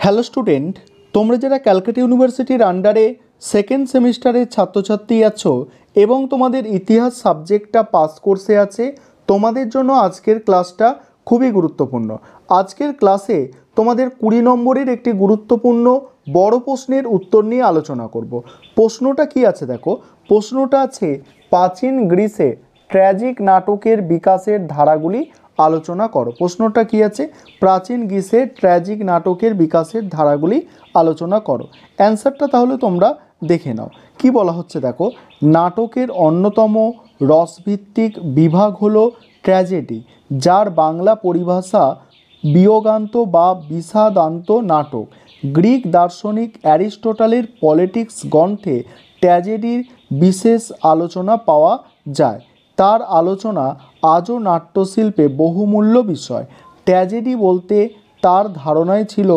Hello student, তোমরা যারা ক্যালকাটা ইউনিভার্সিটির আন্ডারে সেকেন্ড সেমিস্টারের ছাত্রছাত্রী আছো এবং তোমাদের ইতিহাস সাবজেক্টটা পাস কোর্সে আছে, তোমাদের জন্য আজকের ক্লাসটা খুবই গুরুত্বপূর্ণ। আজকের ক্লাসে তোমাদের 20 নম্বরের একটি গুরুত্বপূর্ণ বড় প্রশ্নের উত্তর নিয়ে আলোচনা করব। প্রশ্নটা কি আছে দেখো, প্রশ্নটা আছে প্রাচীন গ্রিসে ট্র্যাজিক নাটকের বিকাশের ধারাগুলি আলোচনা করো। প্রশ্নটা কি আছে, প্রাচীন গ্রিসে ট্র্যাজিক নাটকের বিকাশের ধারাগুলি আলোচনা করো। অ্যান্সারটা তাহলে তোমরা দেখে নাও। কি বলা হচ্ছে দেখো, নাটকের অন্যতম রসভিত্তিক বিভাগ হলো ট্র্যাজেডি, যার বাংলা পরিভাষা বিয়োগান্ত বা বিষাদান্ত নাটক। গ্রিক দার্শনিক অ্যারিস্টটলের পলিটিক্স গ্রন্থে ট্র্যাজেডির বিশেষ আলোচনা পাওয়া যায়। তার আলোচনা আজও নাট্যশিল্পে বহুমূল্য বিষয়। ট্র্যাজেডি বলতে তার ধারণায় ছিল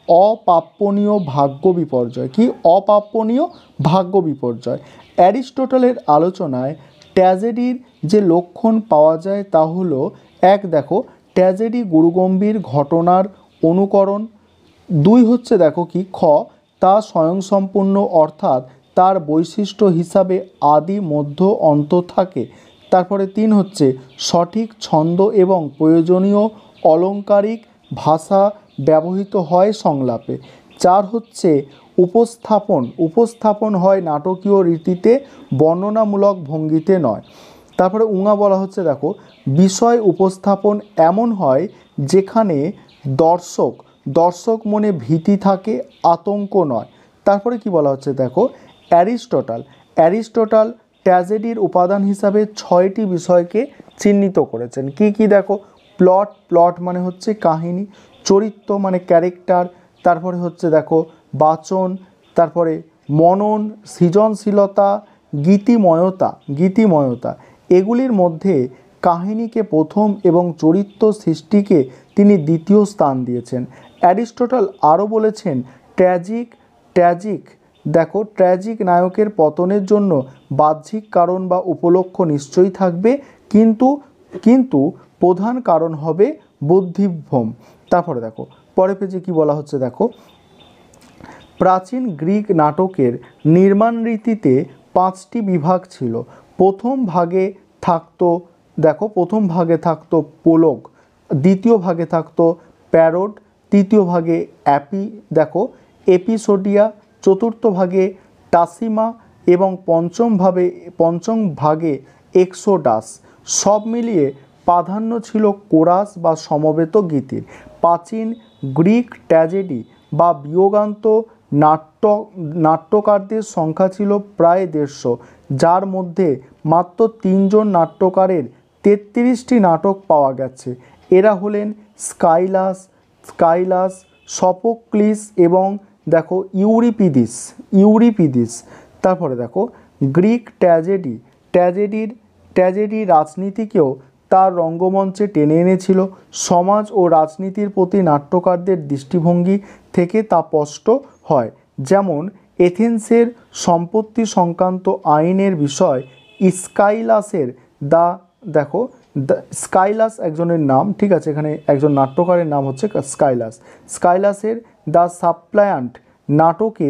অপ্রাপণীয় ভাগ্য বিপর্যয়। কি অপ্রাপণীয় ভাগ্য বিপর্যয়? অ্যারিস্টটলের আলোচনায় ট্র্যাজেডির যে লক্ষণ পাওয়া যায় তা হলো, এক দেখো, ট্র্যাজেডি গুরুগম্ভীর ঘটনার অনুকরণ। দুই হচ্ছে দেখো কি খ, তা স্বয়ংসম্পূর্ণ, অর্থাৎ তার বৈশিষ্ট্য হিসাবে আদি মধ্য অন্ত থাকে। তারপরে তিন হচ্ছে সঠিক ছন্দ এবং প্রয়োজনীয় অলংকারিক ভাষা ব্যবহৃত হয় সংলাপে। চার হচ্ছে উপস্থাপন হয় নাটকীয় রীতিতে, বর্ণনামূলক ভঙ্গিতে নয়। তারপরে উঙা বলা হচ্ছে দেখো, বিষয় উপস্থাপন এমন হয় যেখানে দর্শক মনে ভীতি থাকে, আতঙ্ক নয়। তারপরে কি বলা হচ্ছে দেখো, অ্যারিস্টটল ট্র্যাজেডির উপাদান হিসাবে 6টি বিষয়কে চিহ্নিত করেছেন। কি কি দেখো, প্লট মানে হচ্ছে কাহিনী, চরিত্র মানে ক্যারেক্টার, তারপরে হচ্ছে দেখো বাচন, তারপরে মনন, সৃজনশীলতা, গীতিময়তা। এগুলির মধ্যে কাহিনীকে প্রথম এবং চরিত্র সৃষ্টিকে তিনি দ্বিতীয় স্থান দিয়েছেন। অ্যারিস্টটল আরও বলেছেন, ট্র্যাজিক নায়কের পতনের জন্য বাহ্যিক কারণ বা উপলক্ষ নিশ্চয়ই থাকবে, কিন্তু প্রধান কারণ হবে বুদ্ধিভ্রম। তারপরে দেখো পরের পেজে কি বলা হচ্ছে দেখো, প্রাচীন গ্রিক নাটকের নির্মাণ রীতিতে 5টি বিভাগ ছিল। প্রথম ভাগে থাকতো প্রোলগ, দ্বিতীয় ভাগে থাকতো প্যারোড, তৃতীয় ভাগে এপিসোডিয়া, চতুর্থ ভাগে টাসিমা এবং পঞ্চম ভাগে এক্সোডাস। সব মিলিয়ে প্রাধান্য ছিল কোরাস বা সমবেত গীতির। প্রাচীন গ্রিক ট্র্যাজেডি বা বিয়োগান্ত নাট্যকারদের সংখ্যা ছিল প্রায় 150, যার মধ্যে মাত্র 3 জন নাট্যকারের 33টি নাটক পাওয়া গেছে। এরা হলেন স্কাইলাস, সফোক্লিস এবং দেখো ইউরিপিডিস। তারপরে দেখো গ্রিক ট্র্যাজেডি রাজনীতিকেও তার রঙ্গমঞ্চে টেনে এনেছিল। সমাজ ও রাজনীতির প্রতি নাট্যকারদের দৃষ্টিভঙ্গি থেকে তা স্পষ্ট হয়। যেমন এথেন্সের সম্পত্তি সংক্রান্ত আইনের বিষয় স্কাইলাস একজনের নাম, ঠিক আছে, এখানে একজন নাট্যকারের নাম হচ্ছে স্কাইলাসের দ্য সাপ্লায়ান্ট নাটকে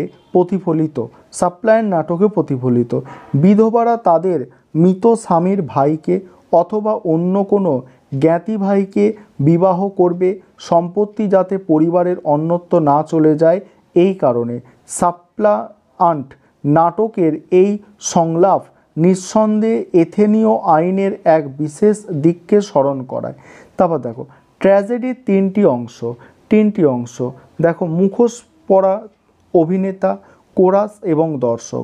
প্রতিফলিত। বিধবারা তাদের মৃত স্বামীর ভাইকে অথবা অন্য কোনো জ্ঞাতি ভাইকে বিবাহ করবে, সম্পত্তি যাতে পরিবারের অন্যত্র না চলে যায় এই কারণে। সাপ্লায়ান্ট নাটকের এই সংলাপ নিঃসন্দেহে এথেনীয় আইনের এক বিশেষ দিককে স্মরণ করায়। তারপর দেখো ট্র্যাজেডির তিনটি অংশ দেখো, মুখোশ পরা অভিনেতা, কোরাস এবং দর্শক।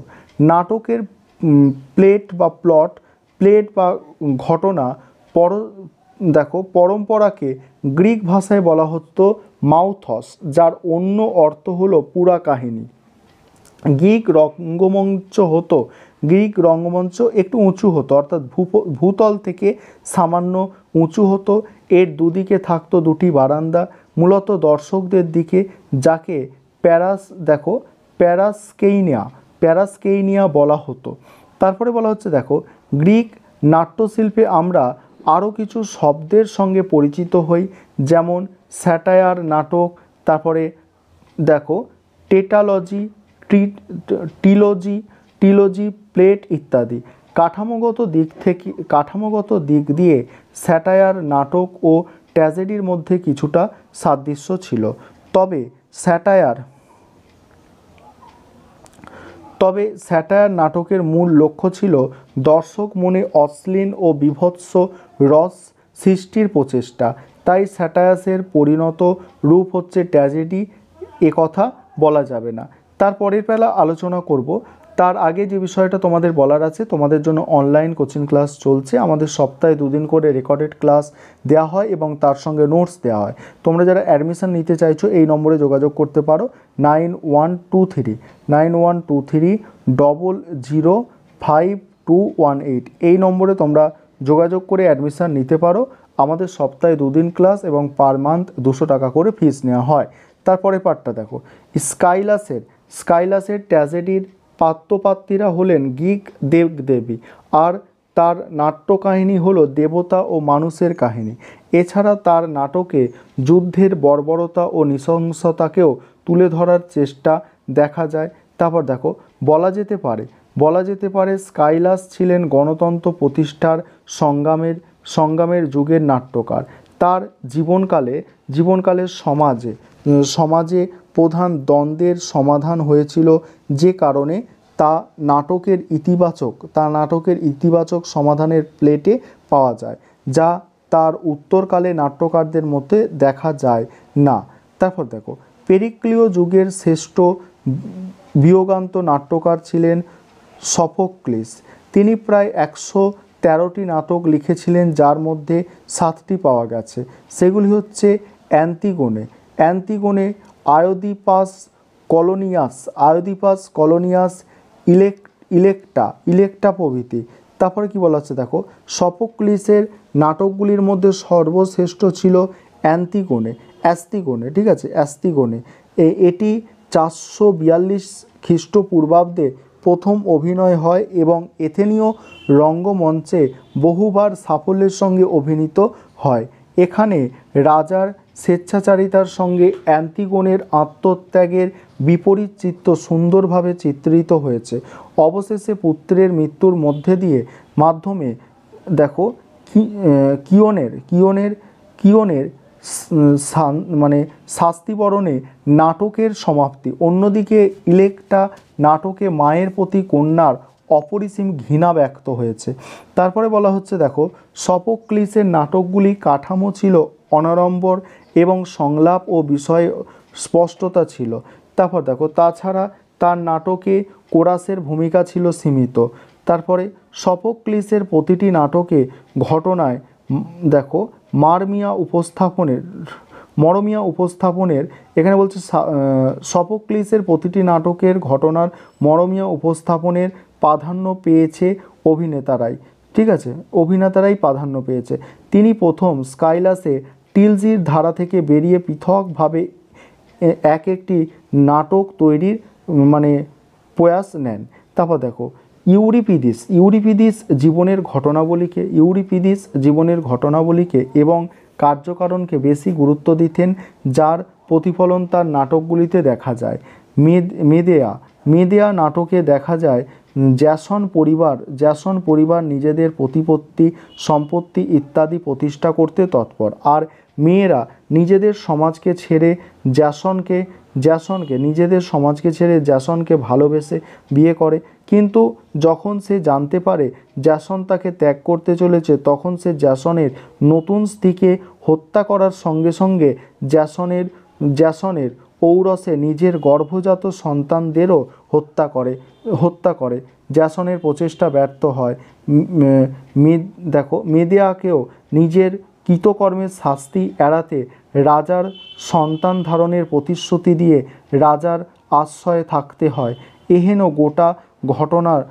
নাটকের প্লেট বা ঘটনা পরম্পরাকে গ্রিক ভাষায় বলা হতো মাউথস, যার অন্য অর্থ হলো পুরা কাহিনী। গ্রিক রঙ্গমঞ্চ একটু উঁচু হতো, অর্থাৎ ভূতল থেকে সামান্য উঁচু হতো। এর দুদিকে থাকতো 2টি বারান্দা, মূলত দর্শকদের দিকে, যাকে প্যারাস্কেইনিয়া বলা হতো। তারপরে বলা হচ্ছে দেখো, গ্রিক নাট্যশিল্পে আমরা আরও কিছু শব্দের সঙ্গে পরিচিত হই, যেমন স্যাটায়ার নাটক, তারপরে দেখো টেটালজি, টিলজি, প্লেট ইত্যাদি। কাঠামোগত দিক দিয়ে স্যাটায়ার নাটক ও ট্র্যাজেডির মধ্যে কিছুটা সাদৃশ্য ছিল। তবে স্যাটায়ার নাটকের মূল লক্ষ্য ছিল দর্শক মনে অশ্লীল ও বীভৎস রস সৃষ্টির প্রচেষ্টা। তাই স্যাটায়ারের পরিণত রূপ হচ্ছে ট্র্যাজেডি, একথা বলা যাবে না। তারপরের বেলা আলোচনা করব। তার আগে যে বিষয়টা তোমাদের বলার আছে, তোমাদের জন্য অনলাইন কোচিং ক্লাস চলছে। আমাদের সপ্তাহে 2 দিন করে রেকর্ডেড ক্লাস দেওয়া হয় এবং তার সঙ্গে নোটস দেওয়া হয়। তোমরা যারা অ্যাডমিশন নিতে চাইছো এই নম্বরে যোগাযোগ করতে পারো 9123005218। এই নম্বরে তোমরা যোগাযোগ করে অ্যাডমিশন নিতে পারো। আমাদের সপ্তাহে 2 দিন ক্লাস এবং পার মান্থ 200 টাকা করে ফিস নেওয়া হয়। তারপরে পার্টটা দেখো, স্কাইলাসের ট্র্যাজেডির পাত্রপাত্রীরা হলেন গ্রিক দেবদেবী, আর তার নাট্যকাহিনী হলো দেবতা ও মানুষের কাহিনী। এছাড়া তার নাটকে যুদ্ধের বর্বরতা ও নৃশংসতাকেও তুলে ধরার চেষ্টা দেখা যায়। তারপর দেখো, বলা যেতে পারে স্কাইলাস ছিলেন গণতন্ত্র প্রতিষ্ঠার সংগ্রামের যুগের নাট্যকার। তার জীবনকালে সমাজে প্রধান দ্বন্দ্বের সমাধান হয়েছিল, যে কারণে তা নাটকের ইতিবাচক সমাধানের প্লেটে পাওয়া যায়, যা তার উত্তরকালে নাট্যকারদের মধ্যে দেখা যায় না। তারপর দেখো, পেরিক্লীয় যুগের শ্রেষ্ঠ বিয়োগান্ত নাট্যকার ছিলেন সফোক্লিস। তিনি প্রায় 113টি নাটক লিখেছিলেন, যার মধ্যে 7টি পাওয়া গেছে। সেগুলি হচ্ছে অ্যান্টিগোনে, আয়োদিপাস কলোনিয়াস, ইলেক্টা প্রভৃতি। তারপরে কি বলা হচ্ছে দেখো, সফোক্লিসের নাটকগুলির মধ্যে সর্বশ্রেষ্ঠ ছিল অ্যাস্টিগোনে, ঠিক আছে, এটি 442 খ্রিস্টপূর্বাব্দে প্রথম অভিনয় হয় এবং এথেনীয় রঙ্গমঞ্চে বহুবার সাফল্যের সঙ্গে অভিনীত হয়। এখানে রাজার স্বেচ্ছাচারিতার সঙ্গে অ্যান্টিগোনের আত্মত্যাগের বিপরীত চিত্র সুন্দরভাবে চিত্রিত হয়েছে। অবশেষে পুত্রের মৃত্যুর মাধ্যমে দেখো কিয়নের শাস্তিবরণে নাটকের সমাপ্তি। অন্যদিকে ইলেক্টা নাটকে মায়ের প্রতি কন্যার অপরিসীম ঘৃণা ব্যক্ত হয়েছে। তারপরে বলা হচ্ছে দেখো, সফোক্লিসের নাটকগুলি কাঠামো ছিল অনাড়ম্বর এবং সংলাপ ও বিষয় স্পষ্টতা ছিল। তারপর দেখো, তাছাড়া তার নাটকে কোরাসের ভূমিকা ছিল সীমিত। তারপরে সফোক্লিসের প্রতিটি নাটকে ঘটনায় দেখো মরমিয়া উপস্থাপনের এখানে বলছে সফোক্লিসের প্রতিটি নাটকের ঘটনার মরমিয়া উপস্থাপনের প্রাধান্য পেয়েছে অভিনেতারাই, ঠিক আছে, প্রাধান্য পেয়েছে। তিনি প্রথম স্কাইলাসে টিলজির ধারা থেকে বেরিয়ে পৃথকভাবে একটি নাটক তৈরির প্রয়াস নেন। তারপর দেখো, ইউরিপিডিস জীবনের ঘটনাবলীকে এবং কার্যকারণকে বেশি গুরুত্ব দিতেন, যার প্রতিফলন তার নাটকগুলিতে দেখা যায়। মেদেয়া নাটকে দেখা যায় জ্যাসন পরিবার নিজেদের প্রতিপত্তি, সম্পত্তি ইত্যাদি প্রতিষ্ঠা করতে তৎপর, আর মেয়েরা নিজেদের সমাজকে ছেড়ে জ্যাসনকে ভালোবেসে বিয়ে করে। কিন্তু যখন সে জানতে পারে জ্যাসন তাকে ত্যাগ করতে চলেছে, তখন সে জ্যাসনের নতুন স্ত্রীকে হত্যা করার সঙ্গে সঙ্গে জ্যাসনের ঔরসে নিজের গর্ভজাত সন্তানদেরও হত্যা করে। জ্যাসনের প্রচেষ্টা ব্যর্থ হয়। মেদেয়াকেও নিজের কৃতকর্মের শাস্তি এড়াতে রাজার সন্তান ধারণের প্রতিশ্রুতি দিয়ে রাজার আশ্রয়ে থাকতে হয়। এহেন গোটা ঘটনার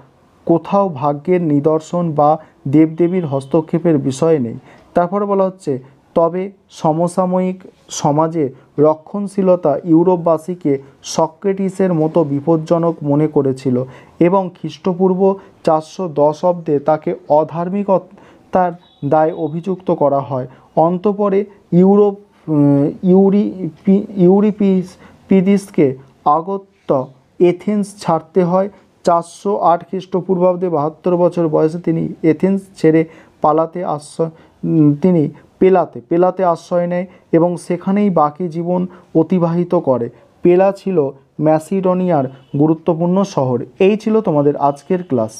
কোথাও ভাগ্যের নিদর্শন বা দেবদেবীর হস্তক্ষেপের বিষয় নেই। তারপরে বলা হচ্ছে, তবে সমসাময়িক সমাজে রক্ষণশীলতা ইউরোপবাসীকে সক্রেটিসের মতো বিপজ্জনক মনে করেছিল এবং খ্রিস্টপূর্ব 410 অব্দে তাকে অধার্মিকতার দায়ে অভিযুক্ত করা হয়। অন্তঃপরে পিদিসকে আগত্য এথেন্স ছাড়তে হয়। 408 খ্রিস্টপূর্বাব্দে 72 বছর বয়সে তিনি এথেন্স ছেড়ে পেলাতে আশ্রয় নেয় এবং সেখানেই বাকি জীবন অতিবাহিত করে। পেলা ছিল ম্যাসিডোনিয়ার গুরুত্বপূর্ণ শহর। এই ছিল তোমাদের আজকের ক্লাস।